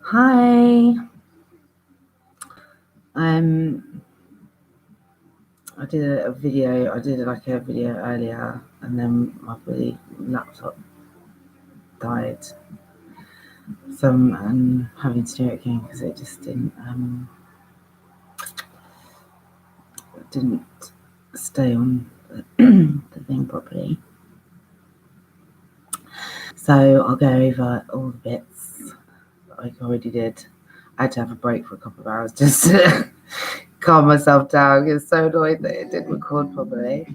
Hi. Um, I did a video. I did like a video earlier, and then my bloody laptop died. So I'm having to do it again because it just didn't stay on the thing properly. So I'll go over all the bits that I already did. I had to have a break for a couple of hours just to calm myself down. It was so annoyed that it didn't record properly.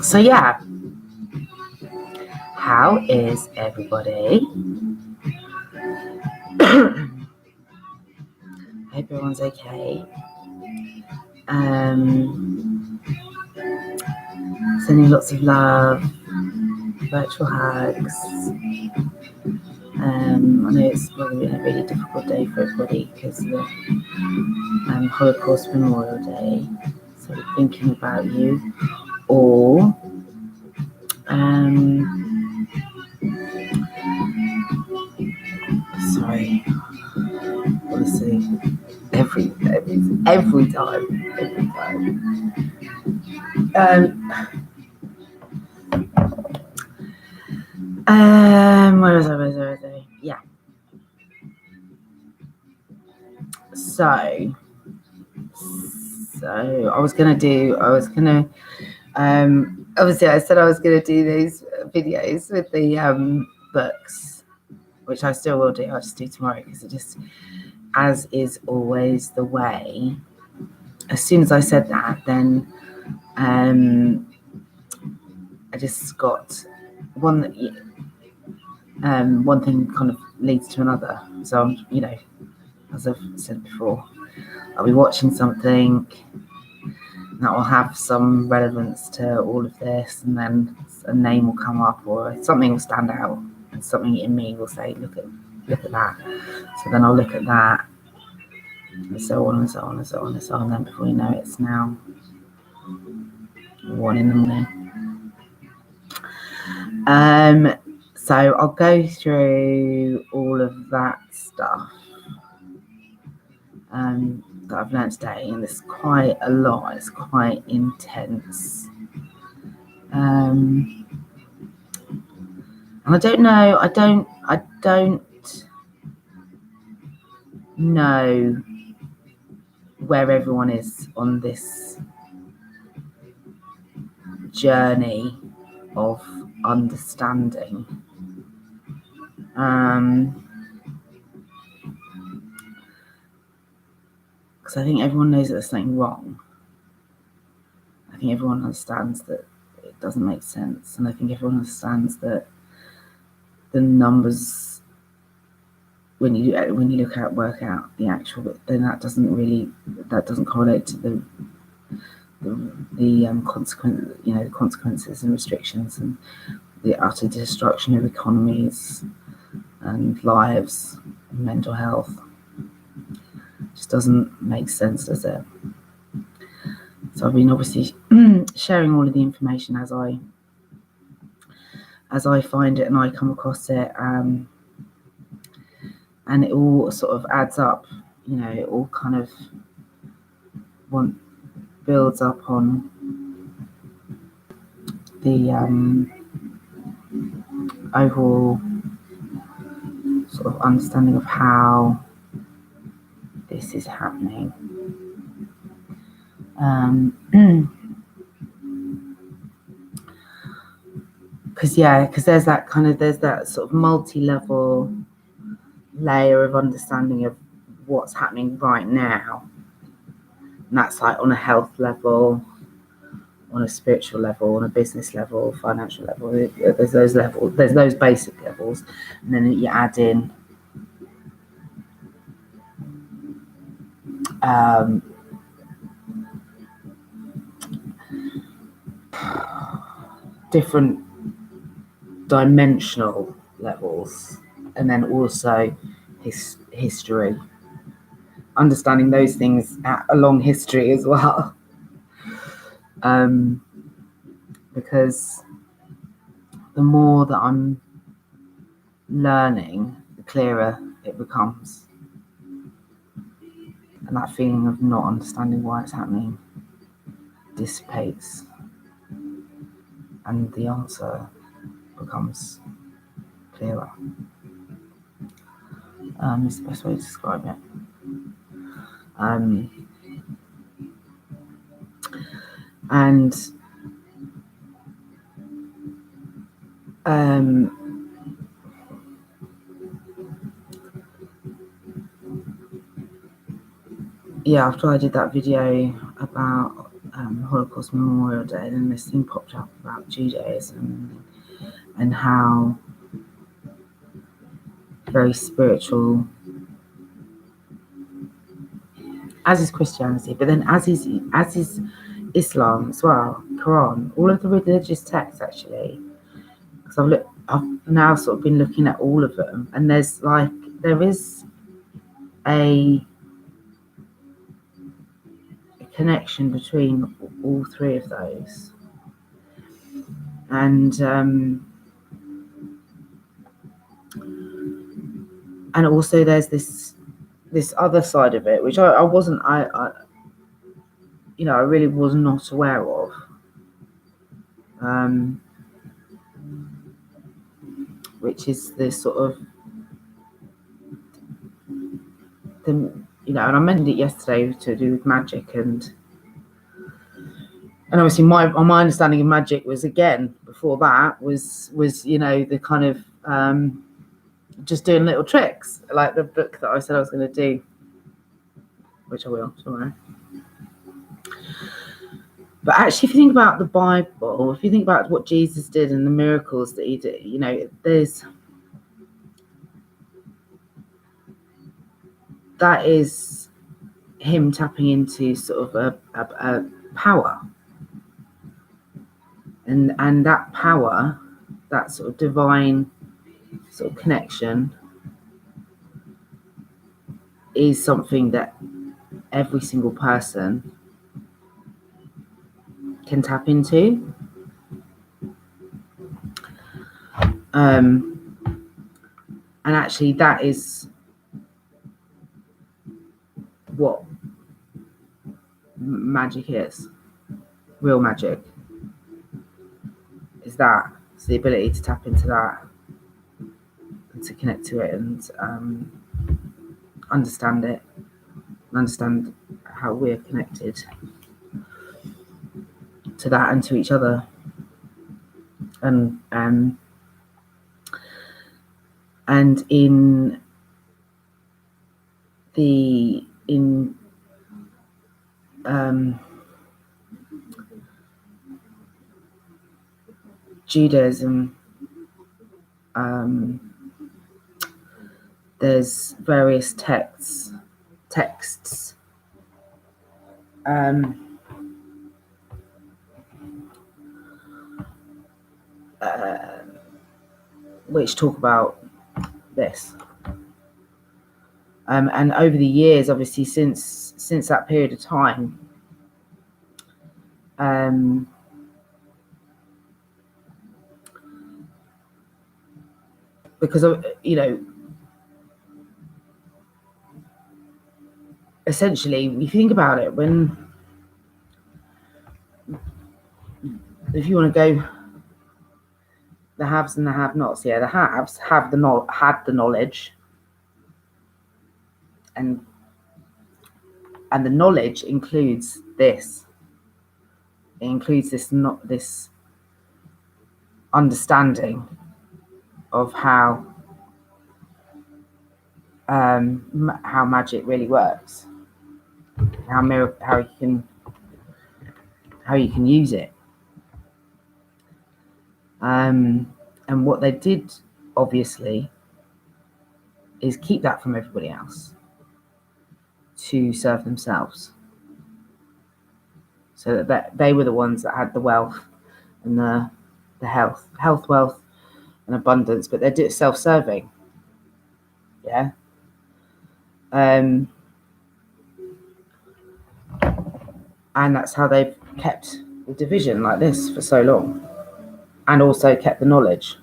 So yeah, how is everybody? I hope everyone's okay. Sending lots of love, virtual hugs. I know it's probably been a really difficult day for everybody because of the Holocaust Memorial Day. So we're thinking about you all. Sorry, honestly, every time. Where was I? Yeah. So I was gonna obviously I said I was gonna do these videos with the books, which I still will do. I'll just do tomorrow because it just, as is always the way, as soon as I said that, then I just got one thing kind of leads to another. So as I've said before, I'll be watching something that will have some relevance to all of this, and then a name will come up or something will stand out, and something in me will say, look at that. So then I'll look at that, and so on and so on and so on and so on. And then before you know it, it's now 1 a.m. So I'll go through all of that stuff that I've learned today, and it's quite a lot. It's quite intense. And I don't know. I don't know where everyone is on this journey of understanding. Because I think everyone knows that there's something wrong. I think everyone understands that it doesn't make sense, and I think everyone understands that the numbers, when you work out the actual, then that doesn't correlate to the consequences and restrictions and the utter destruction of economies and lives and mental health. It just doesn't make sense, does it? So I've been obviously sharing all of the information as I find it and I come across it, and it all sort of adds up. It all kind of builds up on the overall sort of understanding of how this is happening. Because there's that sort of multi-level layer of understanding of what's happening right now, and that's like on a health level, on a spiritual level, on a business level, financial level. There's those levels, there's those basic levels, and then you add in different dimensional levels, and then also history, understanding those things along history as well, because the more that I'm learning, the clearer it becomes. And that feeling of not understanding why it's happening dissipates, and the answer becomes clearer. Is the best way to describe it. Yeah, after I did that video about Holocaust Memorial Day, then this thing popped up about Judaism and how very spiritual, as is Christianity, but then as is Islam as well, Quran, all of the religious texts actually. Because I've now sort of been looking at all of them, and there is a connection between all three of those, and also there's this other side of it which I really was not aware of, which is this sort of and I mentioned it yesterday to do with magic, and obviously my understanding of magic was, again, before that was the kind of just doing little tricks, like the book that I said I was going to do, which I will tomorrow. But actually, if you think about the Bible, if you think about what Jesus did and the miracles that he did, that is him tapping into sort of a power, and that power, that sort of divine sort of connection, is something that every single person can tap into. And actually, that is what magic is. Real magic is that. It's the ability to tap into that and to connect to it and understand it, and understand how we're connected to that and to each other. And in Judaism, there's various texts which talk about this. And over the years, obviously, since that period of time, because essentially, if you think about it, if you want to go the haves and the have-nots, the haves had the knowledge, and the knowledge includes this. It includes this understanding of how magic really works, how you can use it, and what they did, obviously, is keep that from everybody else to serve themselves, so that they were the ones that had the wealth and the health, wealth, and abundance, but they did it self-serving. Yeah. And that's how they've kept the division like this for so long, and also kept the knowledge,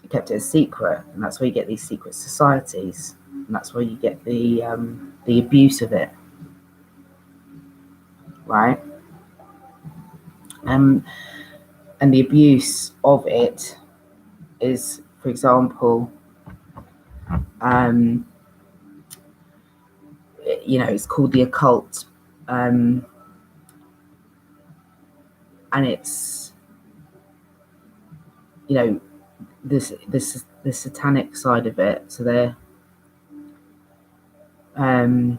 kept it a secret, and that's where you get these secret societies, and that's where you get the abuse of it, right? And the abuse of it is, for example, it's called the occult, and it's, this the satanic side of it. So they're and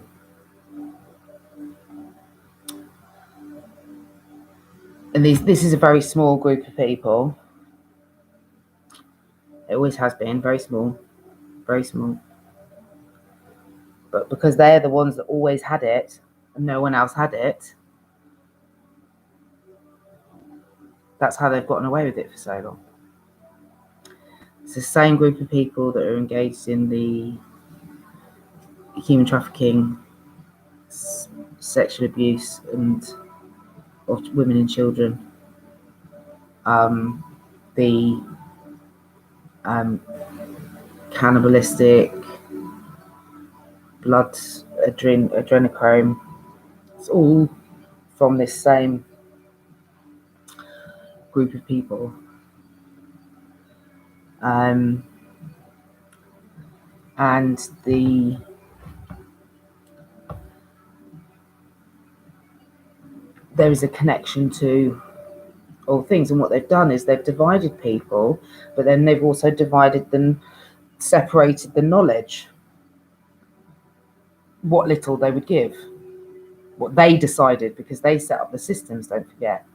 this is a very small group of people. It always has been very small. But because they're the ones that always had it and no one else had it, that's how they've gotten away with it for so long. It's the same group of people that are engaged in the human trafficking, sexual abuse of women and children, the cannibalistic, blood adrenochrome. It's all from this same group of people. And there is a connection to all things, and what they've done is they've divided people, but then they've also separated the knowledge, what little they would give, what they decided, because they set up the systems, don't forget.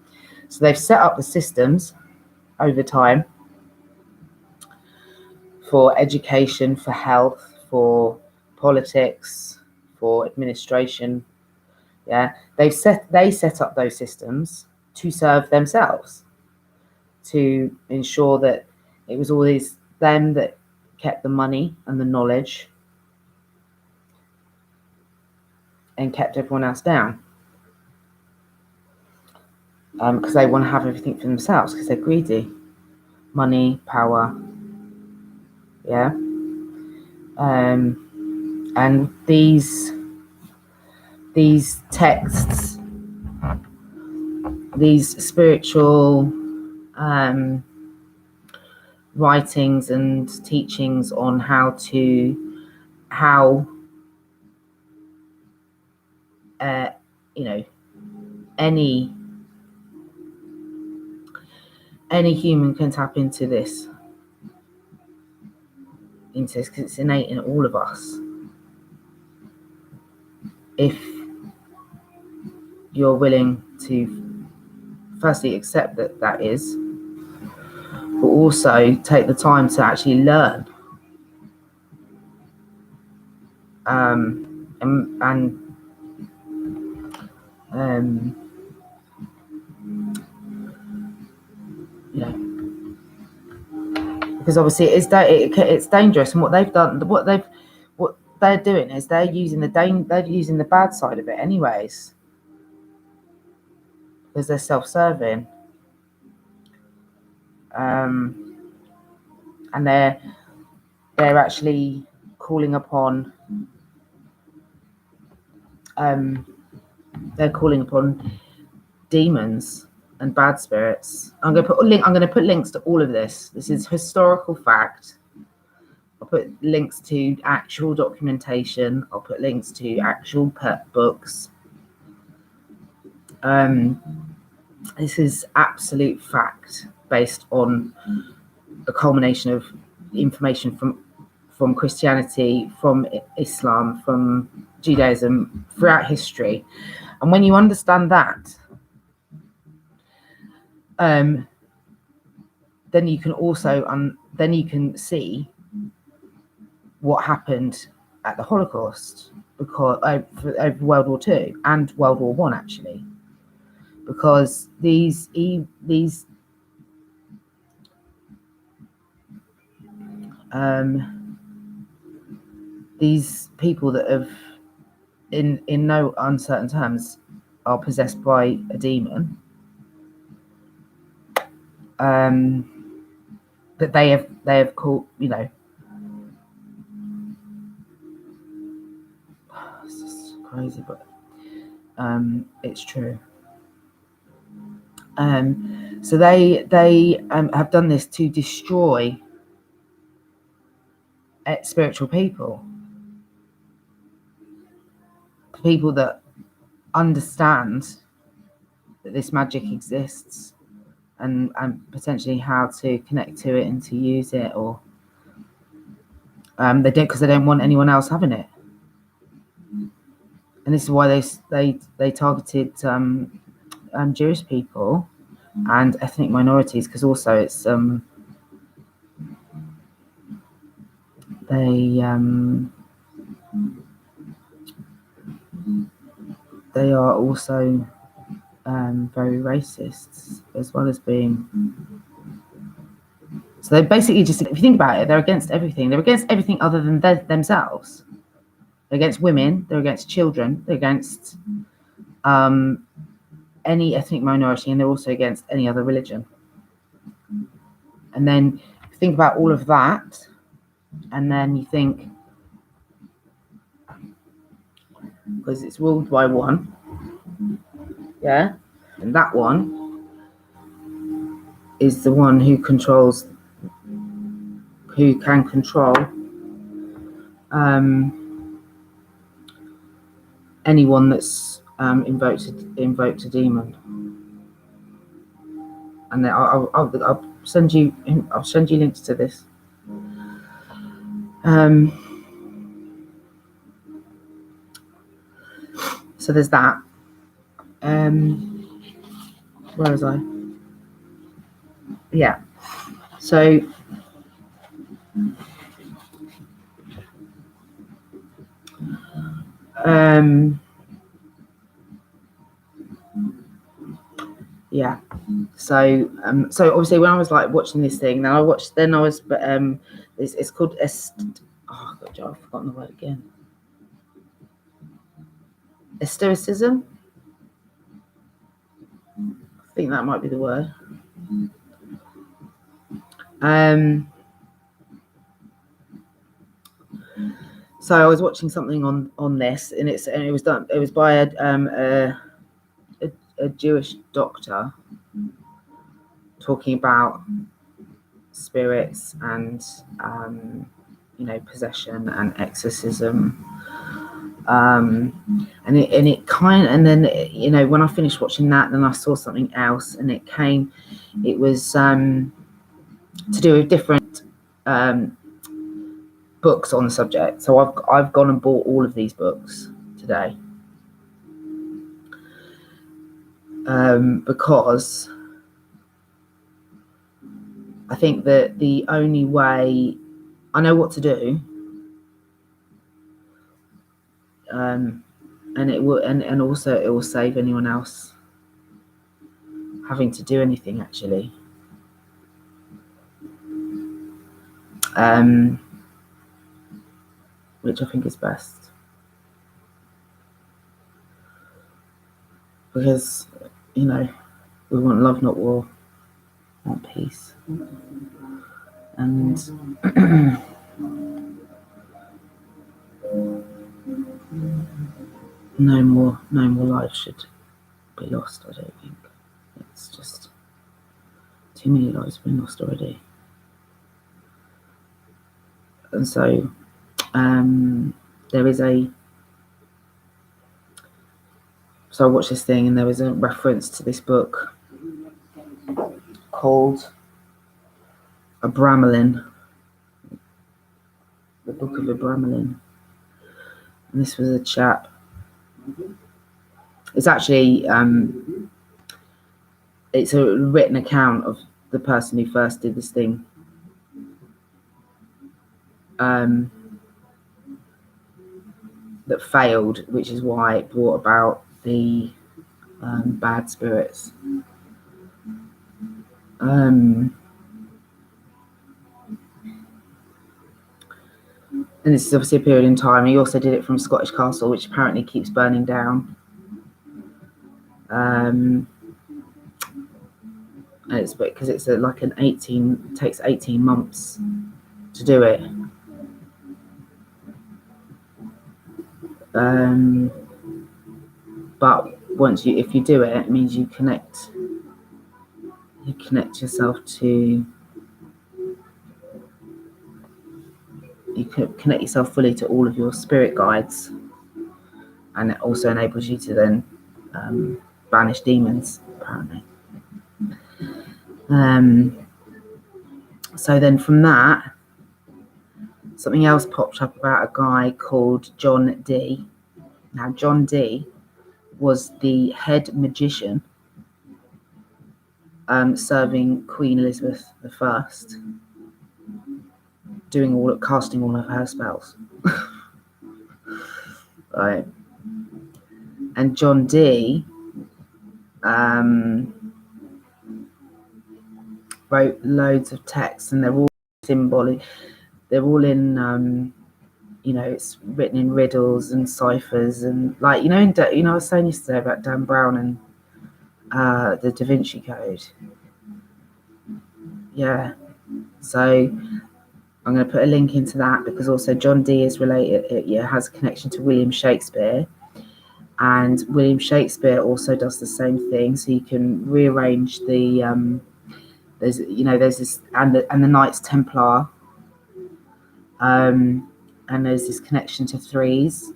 So they've set up the systems over time for education, for health, for politics, for administration. They set up those systems to serve themselves, to ensure that it was always them that kept the money and the knowledge and kept everyone else down, because they want to have everything for themselves, because they're greedy. Money, power, and these texts, these spiritual writings and teachings on how any human can tap into this, because it's innate in all of us. If you're willing to firstly accept that is, but also take the time to actually learn, because obviously it's dangerous, and what they're doing is they're using the bad side of it anyways, because they're self-serving, and they're actually calling upon demons and bad spirits. I'm going to put links to all of this. This is historical fact. I'll put links to actual documentation. I'll put links to actual books. This is absolute fact based on a culmination of information from Christianity, from Islam, from Judaism throughout history. And when you understand that, then you can also then you can see what happened at the Holocaust, because over World War II and World War I, actually, because these people that have, in no uncertain terms, are possessed by a demon, that they have called, you know, it's just crazy, but it's true. So they have done this to destroy spiritual people that understand that this magic exists, and potentially how to connect to it and to use it, or they don't, because they don't want anyone else having it. And this is why they targeted Jewish people and ethnic minorities, because also it's they are also very racist, as well as being. So they basically just, if you think about it, they're against everything. They're against everything other than themselves. They're against women. They're against children. They're against any ethnic minority, and they're also against any other religion. And then you think about all of that, and then you think, because it's ruled by one, yeah, and that one is the one who controls, who can control anyone that's invoked a demon. And then I'll send you links to this. So there's that. Where was I? Yeah. So yeah. So obviously when I was like watching this thing, it's called oh god, I've forgotten the word again. Estoicism. I think that might be the word. So I was watching something on this, and it was by a Jewish doctor talking about spirits and possession and exorcism, and then when I finished watching that, then I saw something else, and it was to do with different books on the subject. So I've gone and bought all of these books today, because I think that the only way I know what to do, and it will, and also it will save anyone else having to do anything, actually. Which I think is best, because we want love, not war. We want peace, and no more lives should be lost. I don't think it's just too many lives have been lost already. And so so I watched this thing, and there was a reference to this book called Abramelin, the Book of Abramelin. And this was a chap. It's actually it's a written account of the person who first did this thing. That failed, which is why it brought about the bad spirits. And this is obviously a period in time. He also did it from Scottish Castle, which apparently keeps burning down. and it's because it's like takes 18 months to do it. But if you do it, it means you connect yourself to, you can connect yourself fully to all of your spirit guides, and it also enables you to then banish demons, apparently. So then from that, something else popped up about a guy called John Dee. Now, John Dee was the head magician serving Queen Elizabeth I, casting all of her spells. Right. And John Dee wrote loads of texts, and they're all symbolic. They're all in, it's written in riddles and ciphers, and like I was saying yesterday about Dan Brown and the Da Vinci Code. Yeah. So I'm going to put a link into that, because also John Dee is related. Has a connection to William Shakespeare. And William Shakespeare also does the same thing. So you can rearrange the there's this and the Knights Templar, and there's this connection to threes.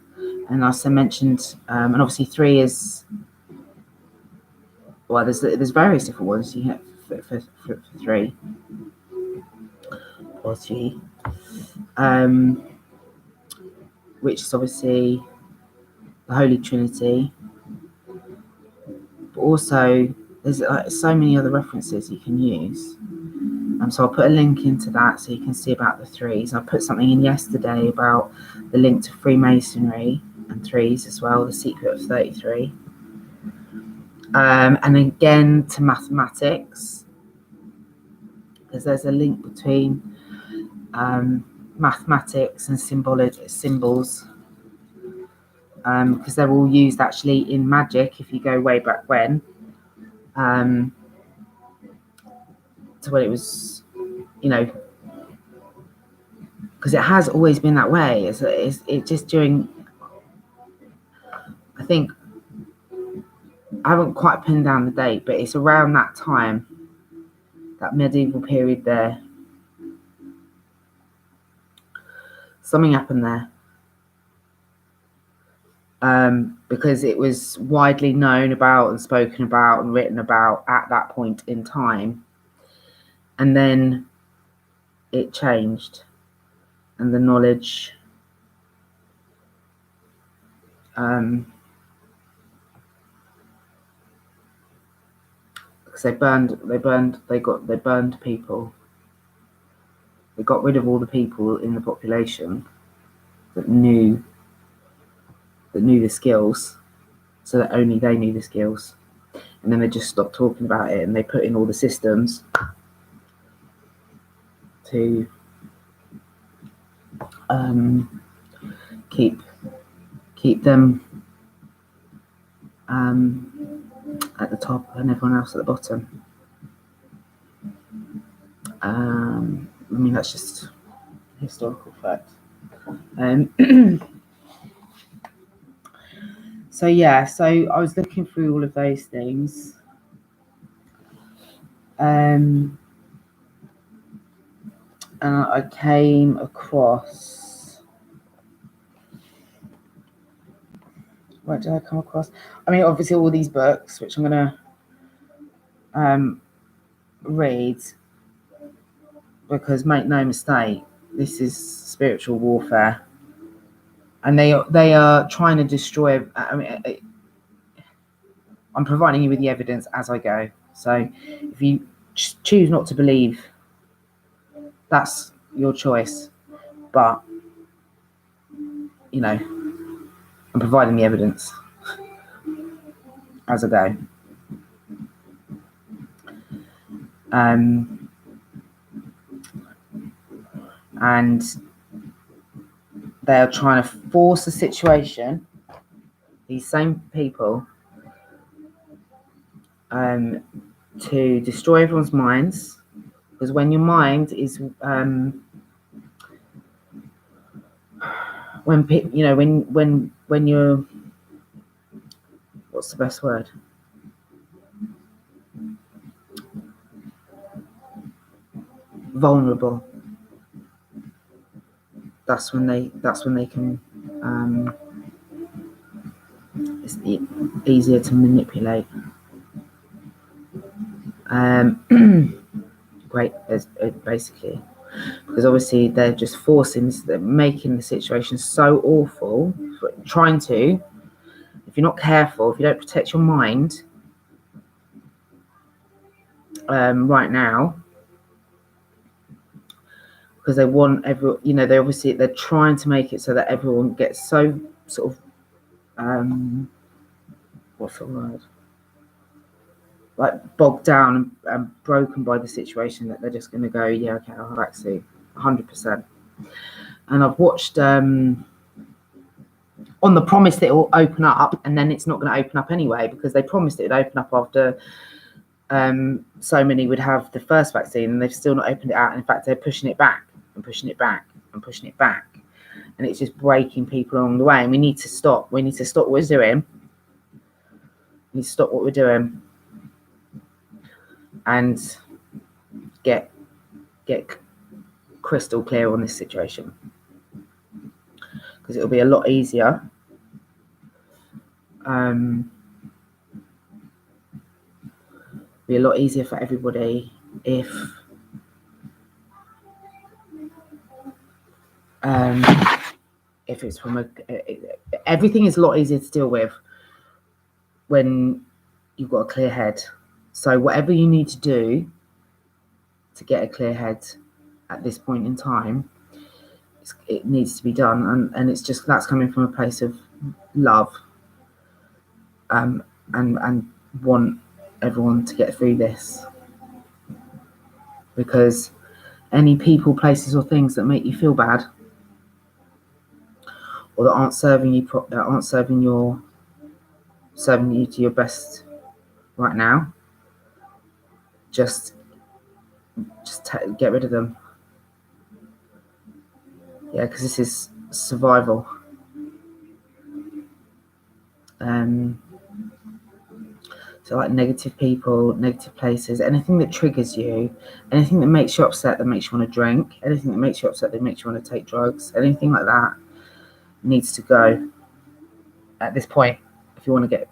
And I also mentioned, and obviously 3 is, well, there's various different ones you get for 3 or 3, which is obviously the Holy Trinity. But also there's so many other references you can use. So I'll put a link into that so you can see about the 3s. I put something in yesterday about the link to Freemasonry and 3s as well, the secret of 33. And again to mathematics, because there's a link between mathematics and symbols, because they're all used actually in magic if you go way back when, to when it was, because it has always been that way. It's just during, I think, I haven't quite pinned down the date, but it's around that time, that medieval period there. Something happened there. Because it was widely known about and spoken about and written about at that point in time. And then it changed, and the knowledge because they burned people. They got rid of all the people in the population that knew the skills, so that only they knew the skills. And then they just stopped talking about it, and they put in all the systems to keep them at the top and everyone else at the bottom. That's just historical fact. So I was looking through all of those things, and I came across, what did I come across? Obviously all these books, which I'm going to read, because make no mistake, this is spiritual warfare, and they are trying to destroy. I'm providing you with the evidence as I go. So if you choose not to believe, that's your choice. But I'm providing the evidence as I go. And they are trying to force a situation, these same people, to destroy everyone's minds, because when your mind is when you're, what's the best word, vulnerable, that's when they can it's easier to manipulate. Great, basically, because obviously they're just they're making the situation so awful, trying to, if you're not careful, if you don't protect your mind right now, because they want they're trying to make it so that everyone gets so sort of what's the word, like bogged down and broken by the situation, that they're just going to go, yeah, okay, I'll have vaccine 100%. And I've watched on the promise that it will open up, and then it's not going to open up anyway, because they promised it would open up after so many would have the first vaccine, and they've still not opened it out. In fact, they're pushing it back and pushing it back and pushing it back, and it's just breaking people along the way. And we need to stop. We need to stop what we're doing. We need to stop what we're doing and get crystal clear on this situation, because it'll be a lot easier. Be a lot easier for everybody if it's from everything is a lot easier to deal with when you've got a clear head. So whatever you need to do to get a clear head at this point in time, it needs to be done, and it's just, that's coming from a place of love, and want everyone to get through this, because any people, places, or things that make you feel bad, or that aren't serving you to your best right now, just get rid of them. Yeah, because this is survival. So like negative people, negative places, anything that triggers you, anything that makes you upset, that makes you want to drink, anything that makes you upset, that makes you want to take drugs, anything like that needs to go at this point if you want to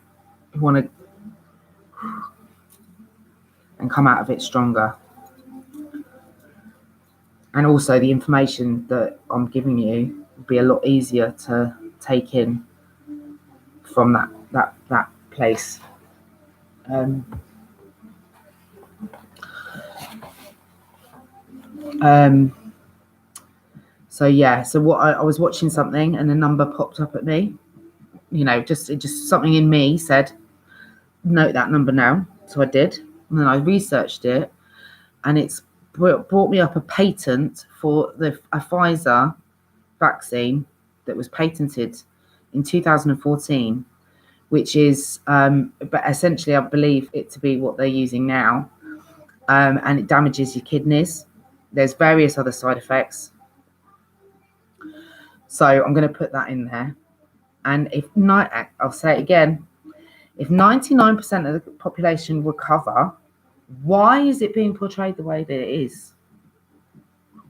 and come out of it stronger. And also the information that I'm giving you will be a lot easier to take in from that place. So what I was watching something, and a number popped up at me, just something in me said, note that number now. So I did, and then I researched it, and it's brought me up a patent for a Pfizer vaccine that was patented in 2014, which is, but essentially I believe it to be what they're using now, and it damages your kidneys. There's various other side effects. So I'm going to put that in there. And I'll say it again, if 99% of the population recover, why is it being portrayed the way that it is?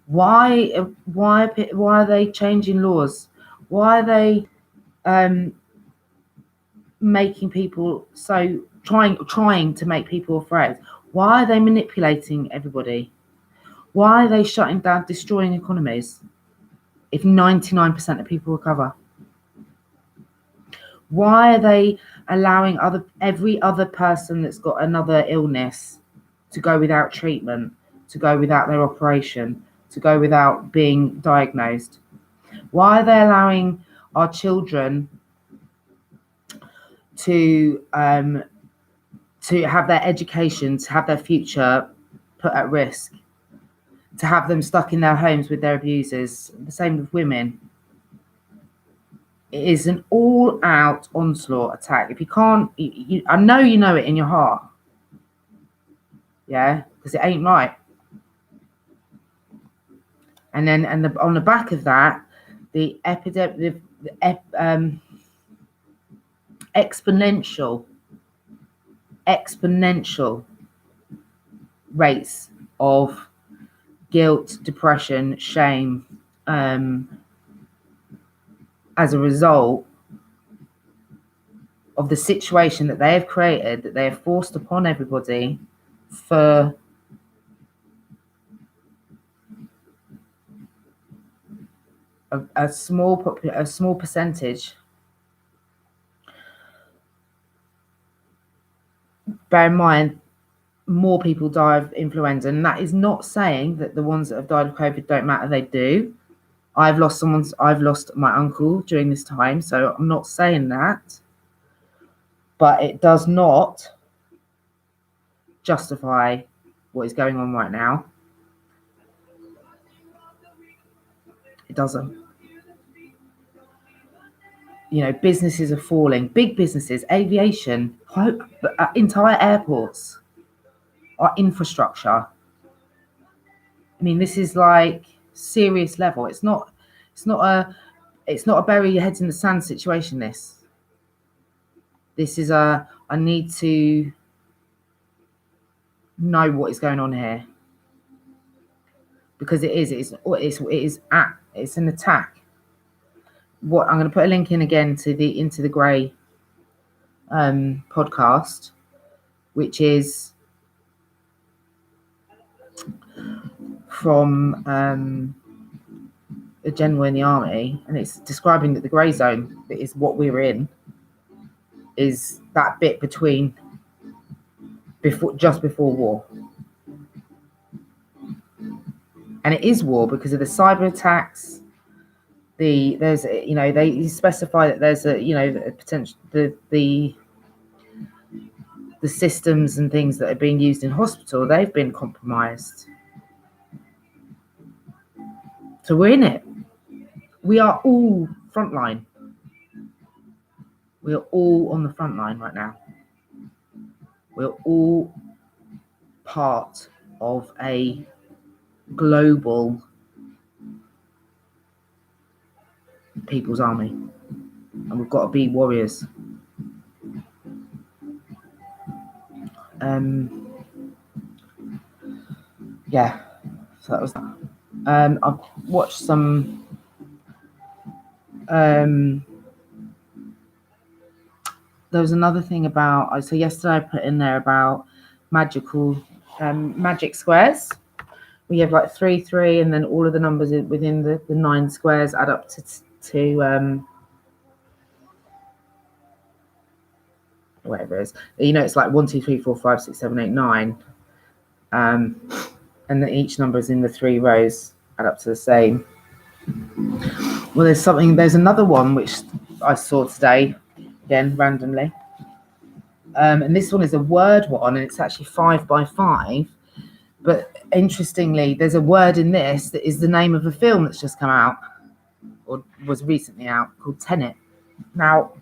Why are they changing laws? Why are they making people trying to make people afraid? Why are they manipulating everybody? Why are they shutting down, destroying economies if 99% of people recover? Why are they allowing every other person that's got another illness to go without treatment, to go without their operation, to go without being diagnosed? Why are they allowing our children to have their education, to have their future put at risk, to have them stuck in their homes with their abusers? The same with women. It is an all-out onslaught attack. If you can't, I know you know it in your heart. Yeah, because it ain't right. And then, on the back of that, the exponential rates of guilt, depression, shame, as a result of the situation that they have created, that they have forced upon everybody for a small percentage. Bear in mind, more people die of influenza, and that is not saying that the ones that have died of COVID don't matter. They do. I've lost my uncle during this time, so I'm not saying that, but it does not justify what is going on right now. It doesn't. You know, businesses are falling. Big businesses, aviation, entire airports, our infrastructure. I mean, this is like serious level. It's not a bury your heads in the sand situation. This is I need to know what is going on here, because it's an attack. What I'm going to put a link in again to the Into the Grey podcast, which is from a general in the army, and it's describing that the grey zone, that is what we're in, is that bit just before war. And it is war because of the cyber attacks. They specify that there's a potential, the systems and things that are being used in hospital, they've been compromised. So we're in it. We are all frontline. We are all on the front line right now. We're all part of a global people's army, and we've got to be warriors. Yeah, so that was that. I've watched some there was another thing about, so yesterday I put in there about magic squares. We have like 3, 3, and then all of the numbers within the 9 squares add up to whatever it is. It's like 1, 2, 3, 4, 5, 6, 7, 8, 9. And then each number is in the 3 rows, add up to the same. Well, there's another one which I saw today, again, randomly. And this one is a word one, and it's actually 5 by 5. But interestingly, there's a word in this that is the name of a film that's just come out, or was recently out, called Tenet. Now,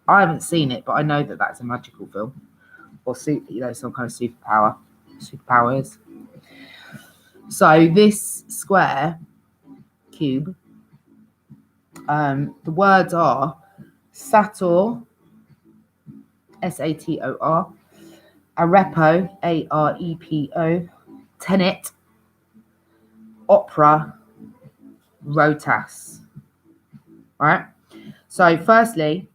I haven't seen it, but I know that that's a magical film, or some kind of superpowers. So this square cube, the words are Sator, Sator, Arepo, Arepo, Tenet, Opera, Rotas. Right. So firstly,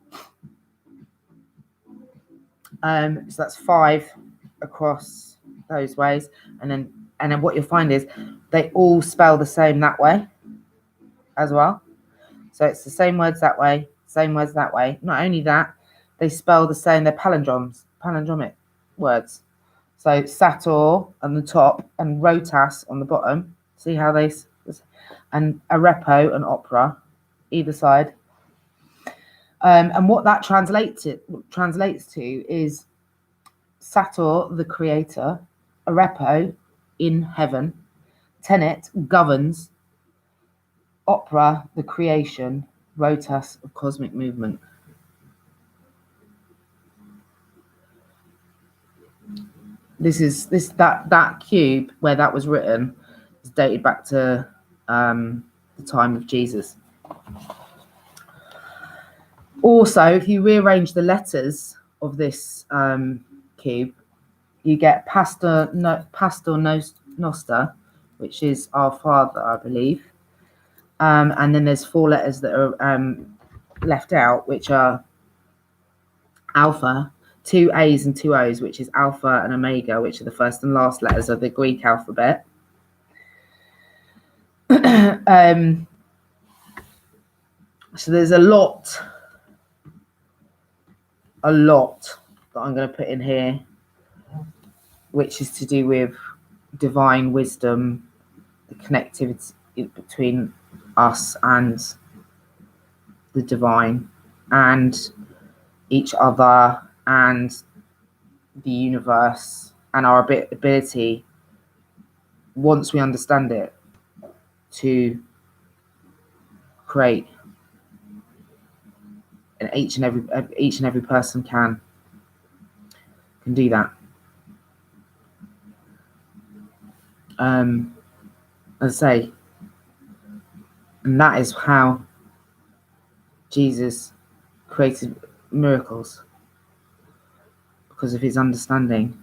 so that's 5 across those ways, and then what you'll find is they all spell the same that way as well. So it's the same words that way, same words that way. Not only that, they spell the same. They're palindromic words. So Sator on the top and Rotas on the bottom. See how they, and Arepo and Opera either side. And what that translates to is Sator, the creator, Arepo, in heaven, Tenet, governs, Opera, the creation, Rotas, of cosmic movement. That cube where that was written is dated back to the time of Jesus. Also, if you rearrange the letters of this cube, you get Pastor Noster, which is our Father, I believe. And then there's 4 letters that are left out, which are Alpha, 2 A's and 2 O's, which is Alpha and Omega, which are the first and last letters of the Greek alphabet. So there's a lot that I'm going to put in here, which is to do with divine wisdom, the connectivity between us and the divine, and each other, and the universe, and our ability, once we understand it, to create. And each and every person can do that. As I say, and that is how Jesus created miracles, because of his understanding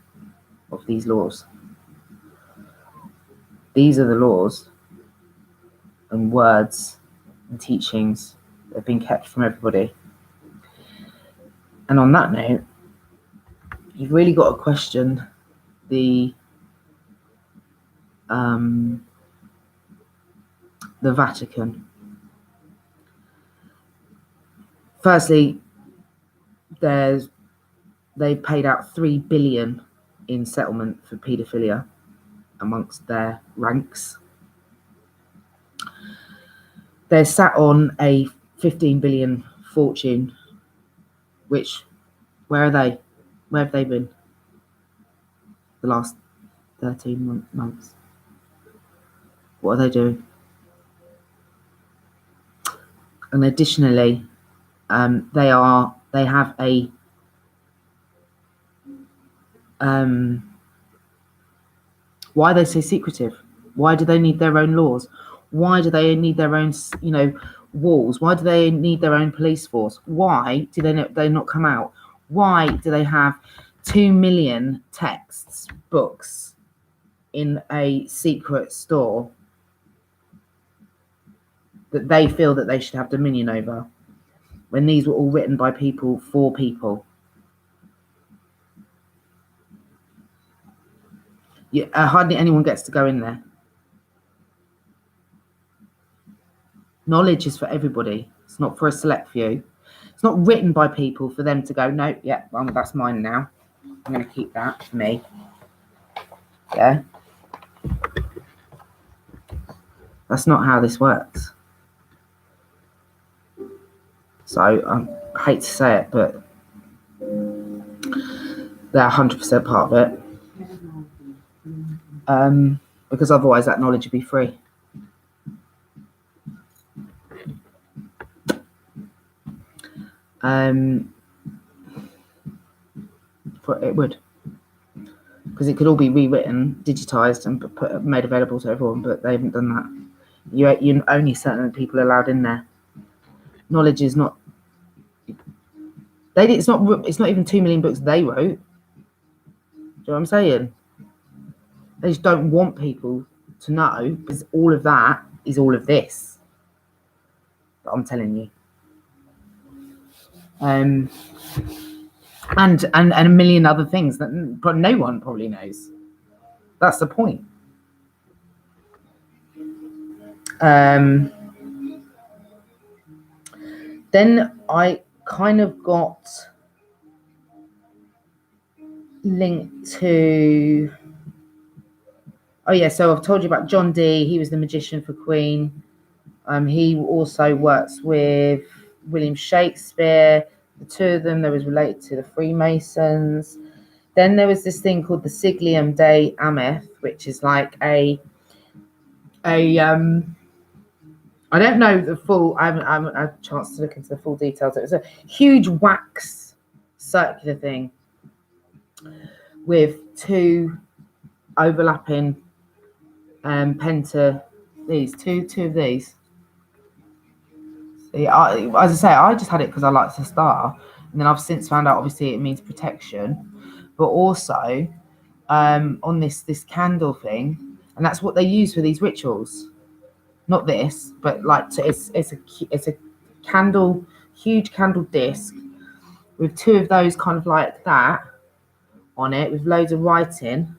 of these laws. These are the laws and words and teachings that have been kept from everybody. And on that note, you've really got to question the Vatican. Firstly, they've paid out 3 billion in settlement for paedophilia amongst their ranks. They're sat on a 15 billion fortune, which, where are they? Where have they been the last 13 months? What are they doing? And additionally, they have a why are they so secretive? Why do they need their own laws? Why do they need their own, walls? Why do they need their own police force? Why do they not come out? Why do they have 2 million texts, books in a secret store that they feel that they should have dominion over, when these were all written by people for people? Hardly anyone gets to go in there. Knowledge is for everybody. It's not for a select few. It's not written by people for them to go, no, yeah, well, that's mine now. I'm going to keep that for me. Yeah. That's not how this works. So I hate to say it, but they're 100% part of it. Because otherwise that knowledge would be free. It would, because it could all be rewritten, digitized, and made available to everyone, but they haven't done that. You're only certain people allowed in there. Knowledge is not. It's not even 2 million books they wrote. Do you know what I'm saying? They just don't want people to know, because all of that is all of this that I'm telling you. And a million other things that no one probably knows. That's the point. Then I kind of got linked to, so I've told you about John Dee. He was the magician for Queen. He also works with William Shakespeare. The two of them, they was related to the Freemasons. Then there was this thing called the Siglium Dei Ameth, which is like I don't know the full. I haven't had a chance to look into the full details. It was a huge wax circular thing, with two overlapping two of these. See, as I say, I just had it because I liked the star, and then I've since found out obviously it means protection, but also on this candle thing, and that's what they use for these rituals. Not this, but like it's a candle, huge candle disc with two of those kind of like that on it, with loads of writing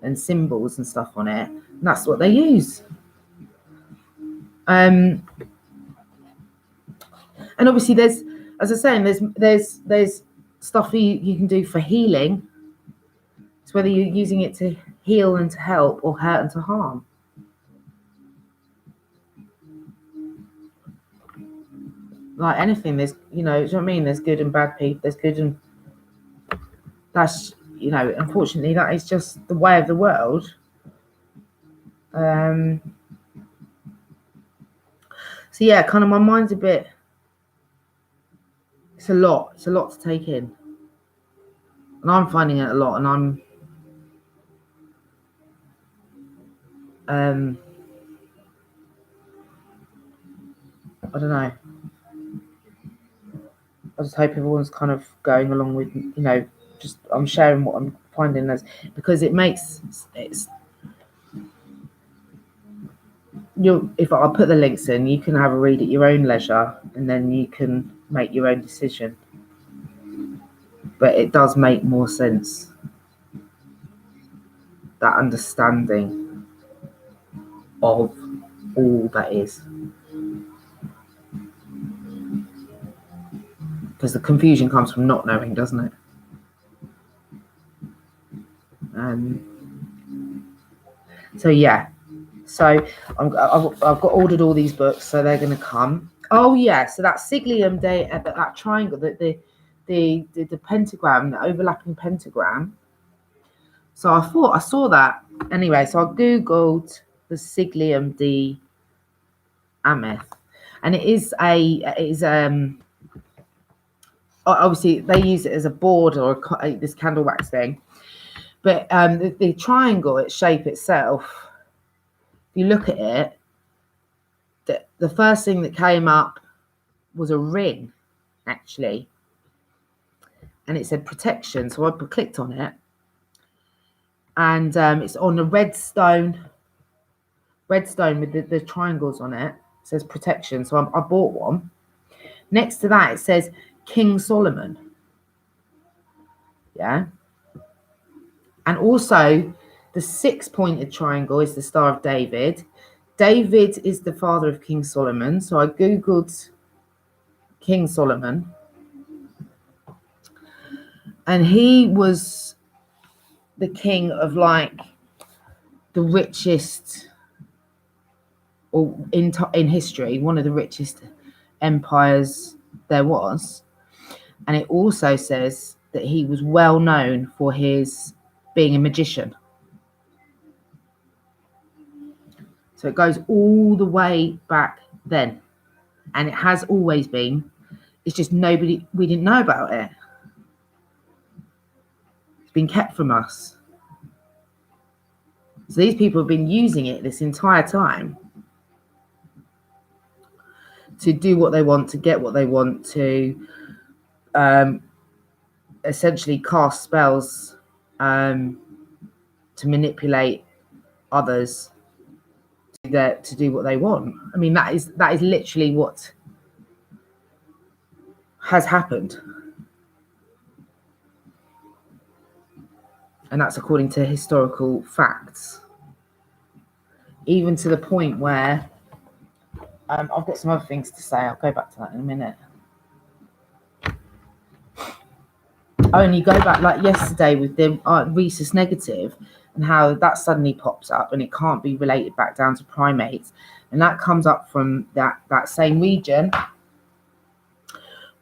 and symbols and stuff on it. And that's what they use. And obviously there's, as I was saying, there's stuff you can do for healing. It's whether you're using it to heal and to help, or hurt and to harm. Like anything, there's, do you know what I mean? There's good and bad people. There's good and that's, unfortunately, that is just the way of the world. So yeah, kind of my mind's a bit. It's a lot to take in, and I'm finding it a lot, and I'm I don't know. I just hope everyone's kind of going along with, just I'm sharing what I'm finding as, because it makes it's. If I put the links in, you can have a read at your own leisure, and then you can make your own decision. But it does make more sense, that understanding of all that is. Because the confusion comes from not knowing, doesn't it? So yeah, so I've got ordered all these books, so they're going to come. Oh yeah, so that Siglium Dei, that triangle, the pentagram, the overlapping pentagram. So I thought I saw that anyway. So I googled the Siglium Dei Ameth, and it is obviously they use it as a board or this candle wax thing, but the triangle, its shape itself, if you look at it, the first thing that came up was a ring, actually, and it said protection. So I clicked on it, and it's on a red stone with the triangles on it. It says protection. So I bought one. Next to that, it says King Solomon. Yeah. And also the 6-pointed triangle is the Star of David. David is the father of King Solomon. So I googled King Solomon, and he was the king of like the richest, or in history, one of the richest empires there was. And it also says that he was well known for his being a magician. So it goes all the way back then, and it has always been. It's just we didn't know about it. It's been kept from us. So these people have been using it this entire time to do what they want, to get what they want, to essentially cast spells, to manipulate others to do what they want. I mean, that is literally what has happened, and that's according to historical facts. Even to the point where I've got some other things to say. I'll go back to that in a minute. I only go back like yesterday with the rhesus negative, and how that suddenly pops up, and it can't be related back down to primates, and that comes up from that same region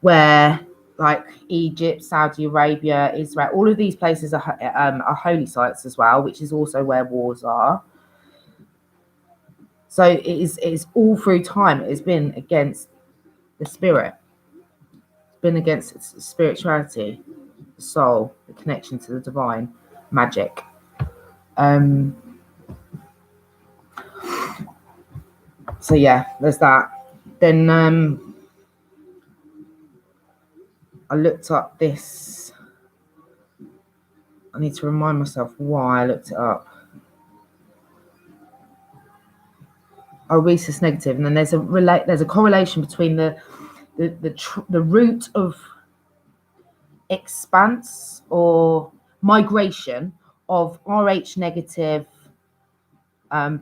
where, like, Egypt, Saudi Arabia, Israel, all of these places are holy sites as well, which is also where wars are. So it's all through time. It has been against the spirit. It's been against spirituality, the soul, the connection to the divine. magic. So yeah, there's that. Then I looked up this. I need to remind myself why I looked it up. Oh, rhesus negative, and then there's a correlation between the root of expanse or migration of Rh negative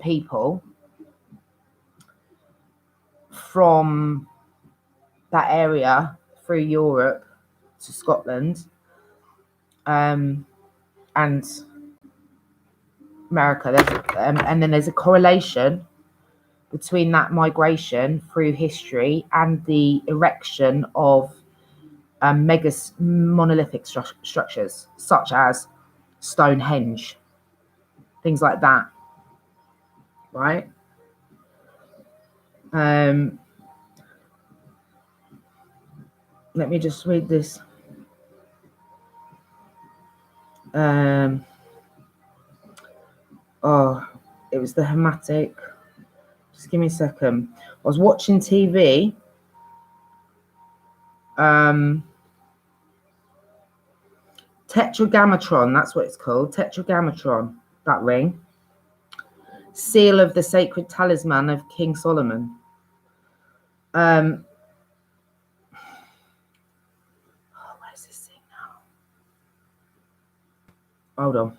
people from that area through Europe to Scotland and America. And then there's a correlation between that migration through history and the erection of mega monolithic structures such as Stonehenge, things like that, right? Let me just read this. Oh, it was the Hematic. Just give me a second. I was watching TV. Tetragrammaton, that's what it's called. Tetragrammaton, that ring. Seal of the sacred talisman of King Solomon. Where's this thing now? Hold on.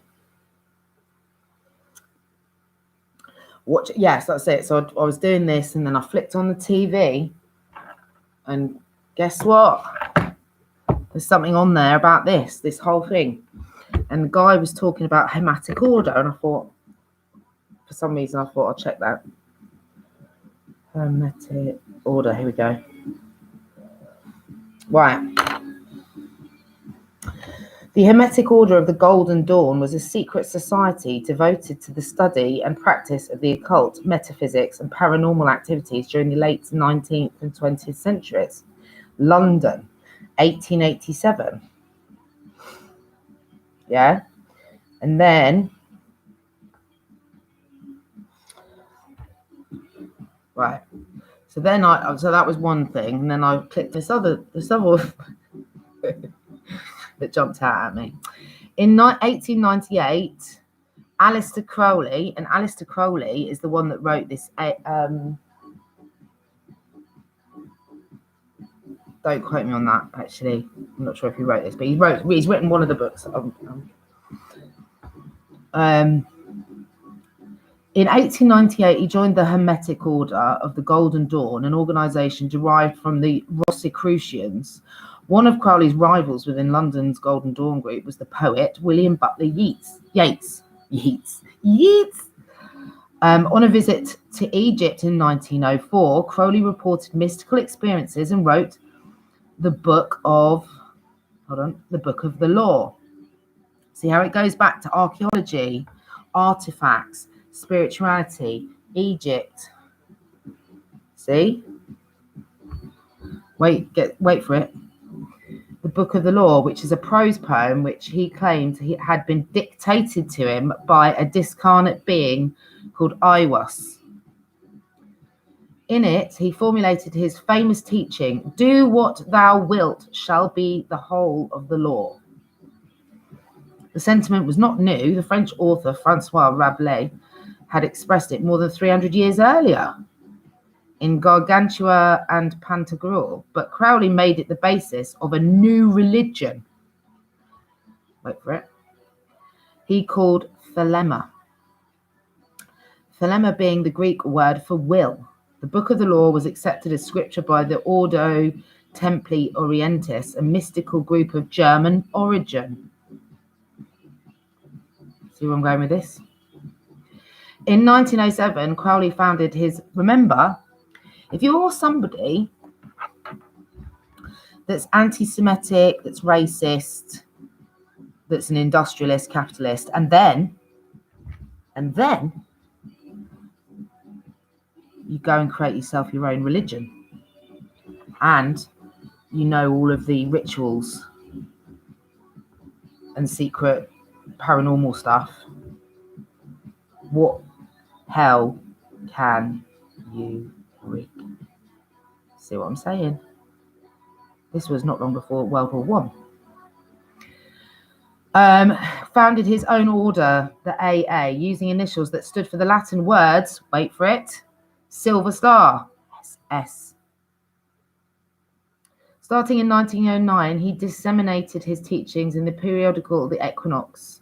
Yes, that's it. So I was doing this and then I flicked on the TV and guess what? There's something on there about this whole thing. And the guy was talking about hematic order and I thought, for some reason, I thought I'll check that. Hermetic order, here we go. Right. The Hermetic Order of the Golden Dawn was a secret society devoted to the study and practice of the occult, metaphysics, and paranormal activities during the late 19th and 20th centuries. London, 1887. Yeah. And then, right. So then so that was one thing. And then I clicked this other that jumped out at me. In 1898, Aleister Crowley, and Aleister Crowley is the one that wrote this. Don't quote me on that. Actually, I'm not sure if he wrote this, but he's written one of the books. In 1898, he joined the Hermetic Order of the Golden Dawn, an organization derived from the Rosicrucians. One of Crowley's rivals within London's Golden Dawn group was the poet William Butler Yeats. On a visit to Egypt in 1904, Crowley reported mystical experiences and wrote the Book of the Law. See how it goes back to archaeology, artifacts, spirituality, Egypt. See? Wait for it. The Book of the Law, which is a prose poem which he claimed had been dictated to him by a discarnate being called Aiwass. In it, he formulated his famous teaching, "Do what thou wilt shall be the whole of the law." The sentiment was not new. The French author Francois Rabelais had expressed it more than 300 years earlier in Gargantua and Pantagruel, but Crowley made it the basis of a new religion. Wait for it. He called Thelema. Thelema being the Greek word for will. The Book of the Law was accepted as scripture by the Ordo Templi Orientis, a mystical group of German origin. See where I'm going with this? In 1907, Crowley founded his, remember, if you're somebody that's anti-Semitic, that's racist, that's an industrialist, capitalist, and then you go and create yourself your own religion, and you know all of the rituals and secret paranormal stuff, what hell can you rig? See what I'm saying? This was not long before World War One. Founded his own order, the AA, using initials that stood for the Latin words, wait for it, Silver Star, SS. Starting in 1909, he disseminated his teachings in the periodical The Equinox.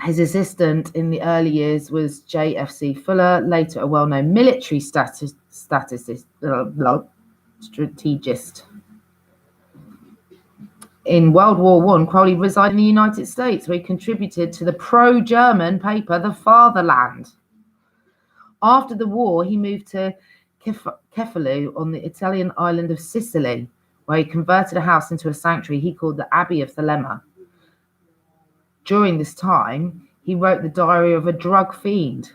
His assistant in the early years was J.F.C. Fuller, later a well-known military strategist. In World War I, Crowley resided in the United States, where he contributed to the pro-German paper, The Fatherland. After the war, he moved to Cefalù on the Italian island of Sicily, where he converted a house into a sanctuary he called the Abbey of Thelema. During this time, he wrote the Diary of a Drug Fiend,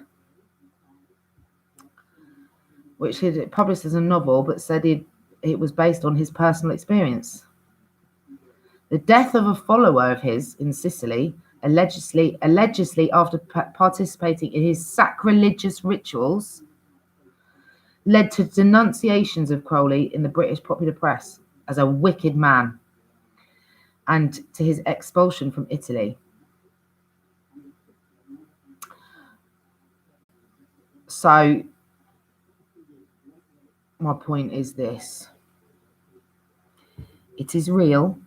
which he published as a novel, but said it was based on his personal experience. The death of a follower of his in Sicily, allegedly after participating in his sacrilegious rituals, led to denunciations of Crowley in the British popular press as a wicked man, and to his expulsion from Italy. So, my point is this. It is real,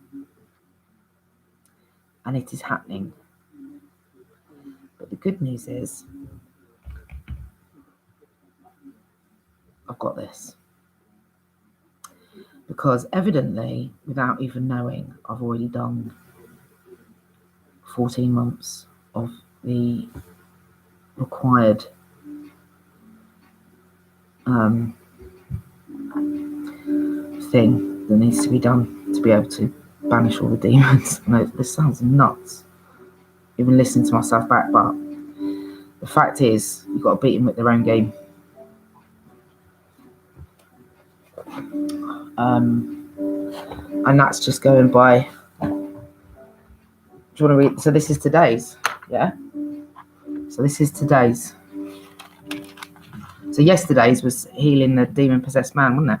and it is happening. But the good news is, I've got this. Because evidently, without even knowing, I've already done 14 months of the required thing that needs to be done to be able to banish all the demons. No, this sounds nuts, even listening to myself back, but the fact is, you've got to beat them at their own game. And that's just going by. Do you want to read? So this is today's, yeah? So this is today's. So yesterday's was healing the demon-possessed man, wasn't it?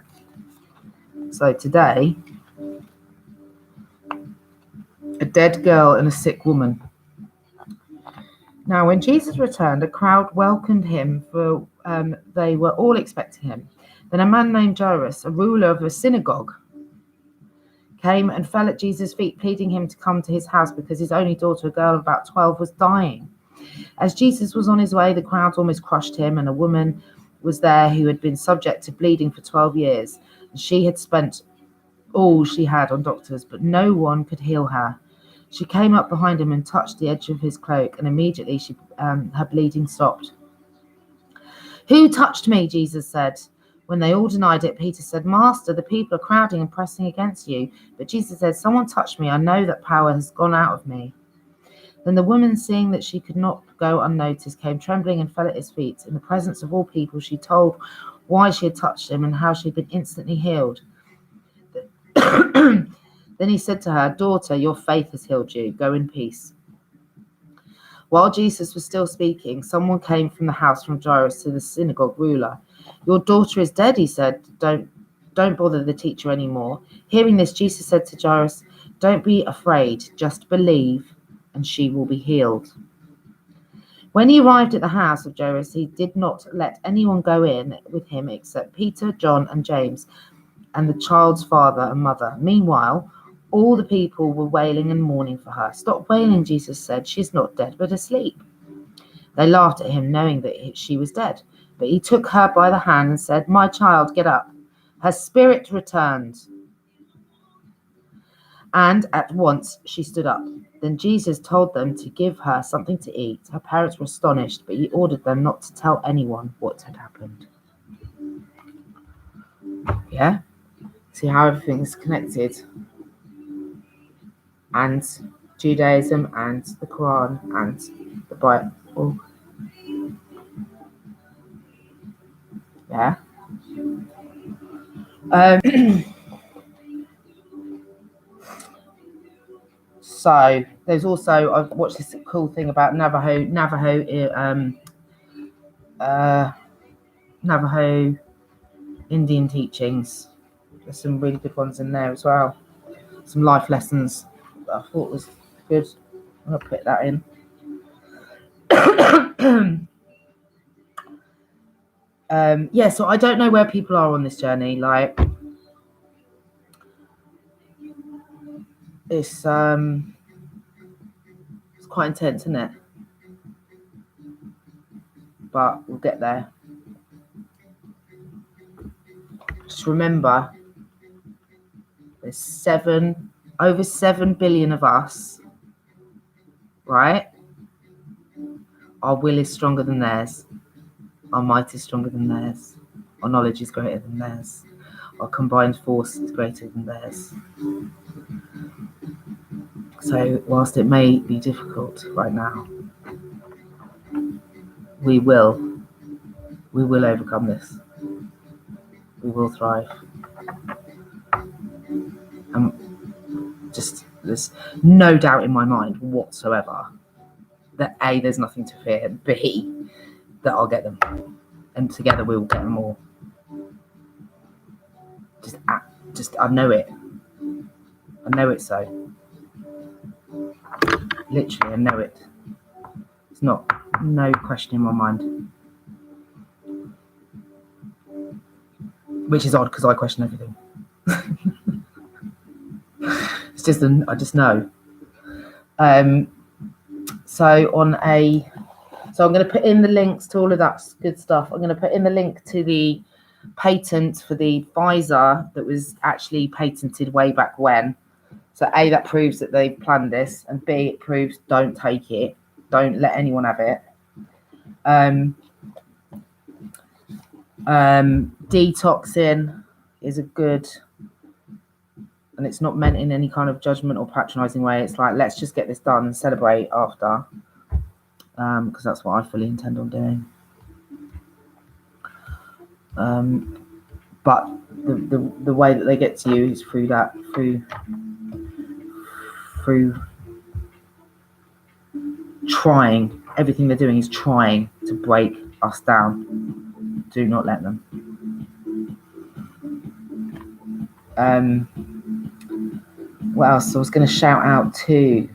So today, a dead girl and a sick woman. Now, when Jesus returned, a crowd welcomed him, for they were all expecting him. Then a man named Jairus, a ruler of a synagogue, came and fell at Jesus' feet, pleading him to come to his house because his only daughter, a girl of about 12, was dying. As Jesus was on his way, the crowd almost crushed him, and a woman was there who had been subject to bleeding for 12 years. She had spent all she had on doctors, but no one could heal her. She came up behind him and touched the edge of his cloak, and immediately her bleeding stopped. "Who touched me?" Jesus said. When they all denied it, Peter said, "Master, the people are crowding and pressing against you." But Jesus said, "Someone touched me. I know that power has gone out of me." Then the woman, seeing that she could not go unnoticed, came trembling and fell at his feet. In the presence of all people, she told why she had touched him and how she had been instantly healed. Then he said to her, "Daughter, your faith has healed you. Go in peace." While Jesus was still speaking, someone came from the house from Jairus to the synagogue ruler. "Your daughter is dead," he said. Don't bother the teacher anymore." Hearing this, Jesus said to Jairus, "Don't be afraid, just believe, and she will be healed." When he arrived at the house of Jairus, he did not let anyone go in with him except Peter, John, and James, and the child's father and mother. Meanwhile, all the people were wailing and mourning for her. "Stop wailing," Jesus said. "She's not dead, but asleep." They laughed at him, knowing that she was dead. But he took her by the hand and said, "My child, get up." Her spirit returned, and at once she stood up. Then Jesus told them to give her something to eat. Her parents were astonished, but he ordered them not to tell anyone what had happened. Yeah? See how everything's connected? And Judaism and the Quran and the Bible. Yeah? So there's also, I've watched this cool thing about Navajo Indian teachings. There's some really good ones in there as well. Some life lessons that I thought was good. I'm gonna put that in. Yeah, so I don't know where people are on this journey. Like, it's quite intense, isn't it? But we'll get there. Just remember, there's over 7 billion of us, right? Our will is stronger than theirs. Our might is stronger than theirs. Our knowledge is greater than theirs. Our combined force is greater than theirs. So whilst it may be difficult right now, we will overcome this. We will thrive. Just, there's no doubt in my mind whatsoever that A, there's nothing to fear, B, that I'll get them, and together we will get them all. Just I know it. I know it so. Literally, I know it. It's no question in my mind. Which is odd because I question everything. It's just I just know. So I'm going to put in the links to all of that good stuff. I'm going to put in the link to the patent for the Pfizer that was actually patented way back when. So A, that proves that they planned this, and B, it proves don't take it. Don't let anyone have it. Detoxing is a good, and it's not meant in any kind of judgment or patronizing way. It's like, let's just get this done and celebrate after, because that's what I fully intend on doing. But the way that they get to you is through trying. Everything they're doing is trying to break us down. Do not let them. What else? I was going to shout out to.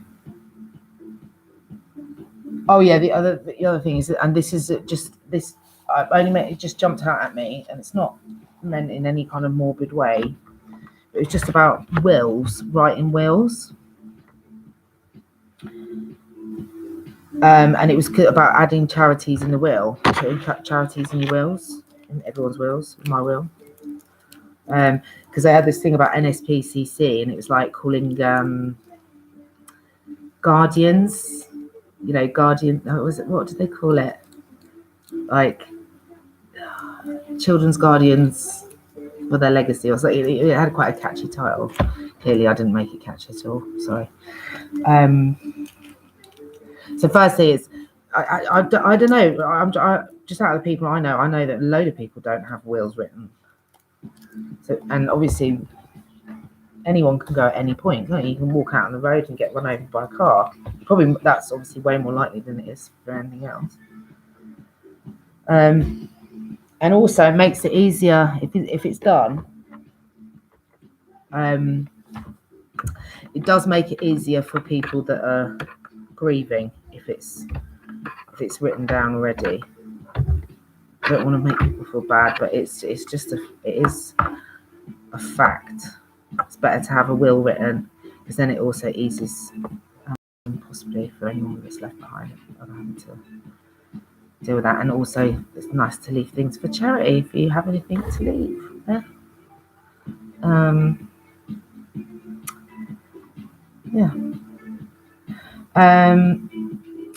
Oh yeah, the other thing is, and this is just this. It just jumped out at me, and it's not meant in any kind of morbid way. It was just about wills, writing wills. And it was about adding charities in the will, putting charities in your wills, in everyone's wills, in my will. Because they had this thing about NSPCC, and it was like calling guardians, guardian. What did they call it? Like children's guardians for their legacy, or something. It had quite a catchy title. Clearly, I didn't make it catchy at all. Sorry. So firstly, it's I don't know. I just out of the people I know that a load of people don't have wills written. So, and obviously, anyone can go at any point. You can walk out on the road and get run over by a car. Probably that's obviously way more likely than it is for anything else. And also, it makes it easier if it's done. It does make it easier for people that are grieving if it's written down already. I don't want to make people feel bad, but it is a fact. It's better to have a will written, because then it also eases possibly for anyone that's left behind of having to deal with that. And also, it's nice to leave things for charity if you have anything to leave. Yeah.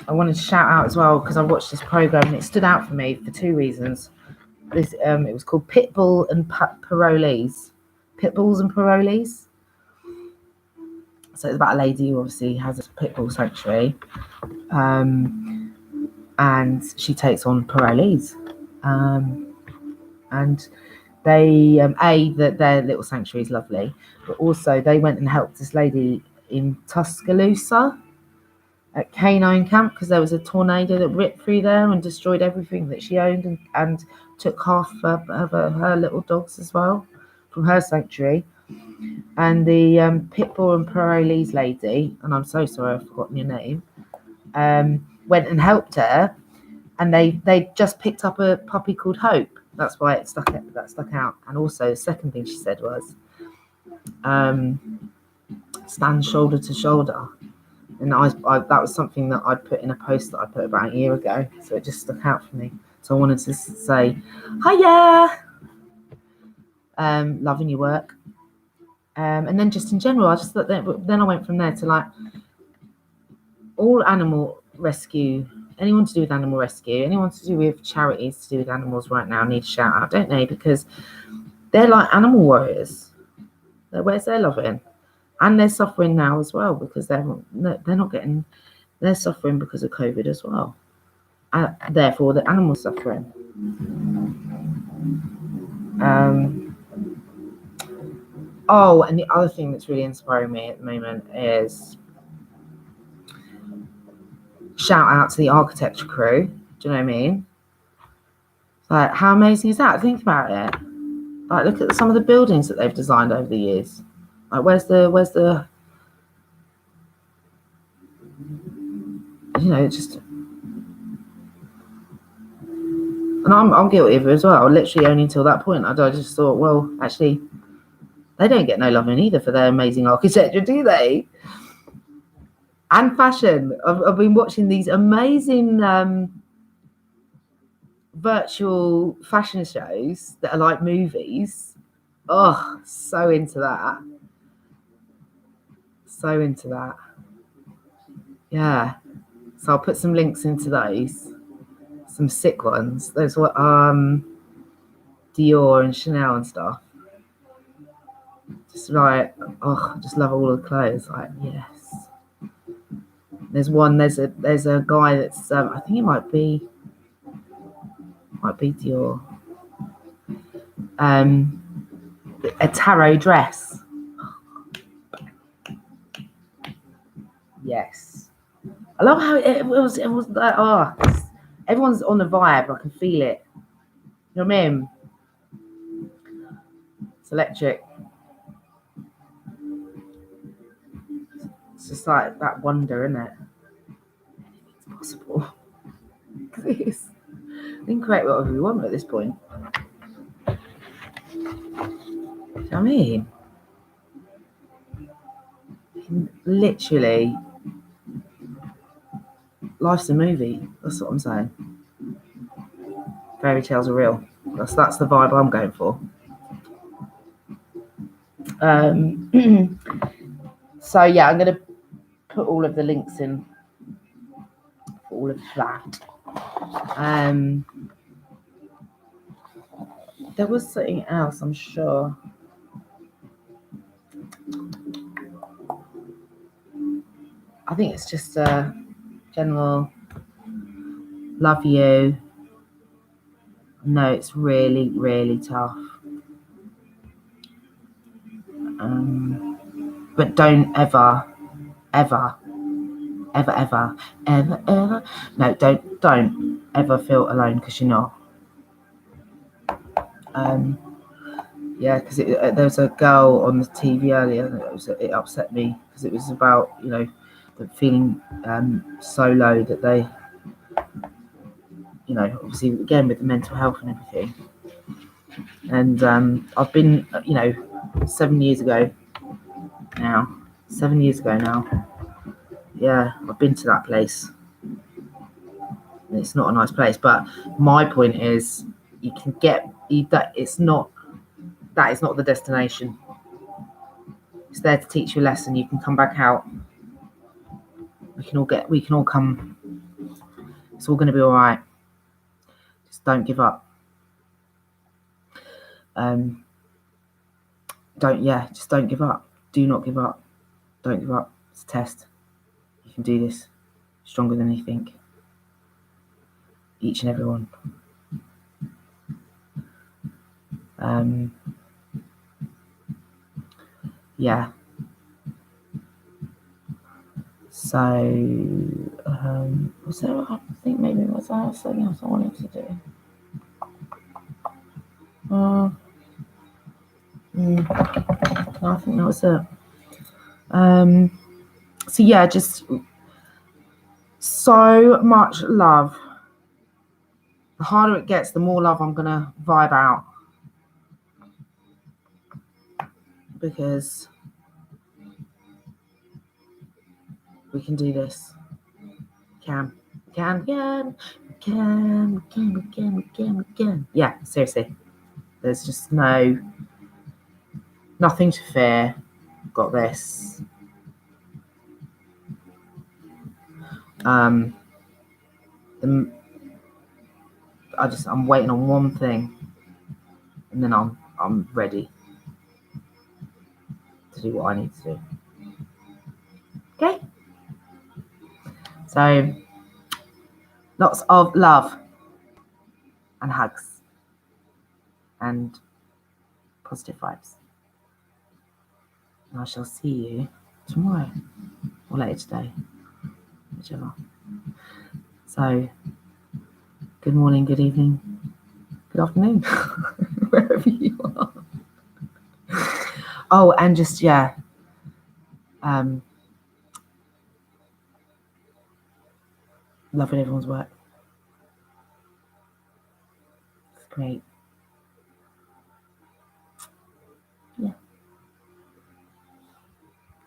I wanted to shout out as well because I watched this program and it stood out for me for two reasons. It was called Pitbull and Parolees. Pitbulls and Parolees. So it's about a lady who obviously has a pitbull sanctuary, and she takes on parolees, and they their little sanctuary is lovely, but also they went and helped this lady in Tuscaloosa. at Canine Camp because there was a tornado that ripped through there and destroyed everything that she owned and took half of her little dogs as well from her sanctuary. And the pit bull and parolees lady, and I'm so sorry I've forgotten your name, went and helped her, and they just picked up a puppy called Hope. That's why that stuck out. And also the second thing she said was stand shoulder to shoulder. And I that was something that I'd put in a post that I put about a year ago. So it just stuck out for me. So I wanted to say, hiya, loving your work. And then just in general, I just thought that then I went from there to like all animal rescue, anyone to do with animal rescue, anyone to do with charities to do with animals right now need a shout out, don't they? Because they're like animal warriors. Where's their loving? And they're suffering now as well because they're not getting, they're suffering because of COVID as well. Therefore, the animals suffering. Oh, and the other thing that's really inspiring me at the moment is shout out to the architecture crew. Do you know what I mean? Like, how amazing is that? Think about it. Like, look at some of the buildings that they've designed over the years. Like, where's the you know, just, and I'm guilty of it as well. Literally only until that point, I just thought, well, actually, they don't get no loving either for their amazing architecture, do they? And fashion. I've been watching these amazing virtual fashion shows that are like movies. Oh, so into that. So into that. Yeah. So I'll put some links into those. Some sick ones. Those were Dior and Chanel and stuff. Just like, oh, I just love all the clothes. Like, yes. There's a guy that's I think it might be Dior. A tarot dress. Yes. I love how it was like, oh, everyone's on the vibe. I can feel it. You know what I mean? It's electric. It's just like that wonder, isn't it? It's possible. Because we can create whatever we want at this point. Do you know what I mean? Literally, life's a movie. That's what I'm saying. Fairy tales are real. That's the vibe I'm going for. So yeah, I'm going to put all of the links in for all of that. There was something else, I'm sure. I think it's just a general love you. No, it's really, really tough. But don't ever, no, don't ever feel alone, because you're not. Yeah, because there was a girl on the TV earlier, and it upset me because it was about, you know, feeling so low that they, you know, obviously again with the mental health and everything. And I've been, you know, 7 years ago now. Yeah, I've been to that place. And it's not a nice place, but my point is, you can get that is not the destination. It's there to teach you a lesson. You can come back out. We can all come. It's all going to be all right. Just don't give up. Just don't give up. Do not give up. Don't give up. It's a test. You can do this. Stronger than you think. Each and every one. Yeah. So, was there? I think maybe was there something else I wanted to do. I think that was it. So yeah, just so much love. The harder it gets, the more love I'm gonna vibe out, because we can do this. Can. Yeah, seriously. There's just nothing to fear. Got this. I'm waiting on one thing, and then I'm ready to do what I need to do. Okay? So lots of love and hugs and positive vibes. And I shall see you tomorrow or later today, whichever. So good morning, good evening, good afternoon, wherever you are. Oh, and just loving everyone's work. It's great. Yeah.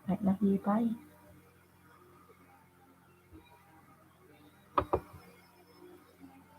I love you. Bye.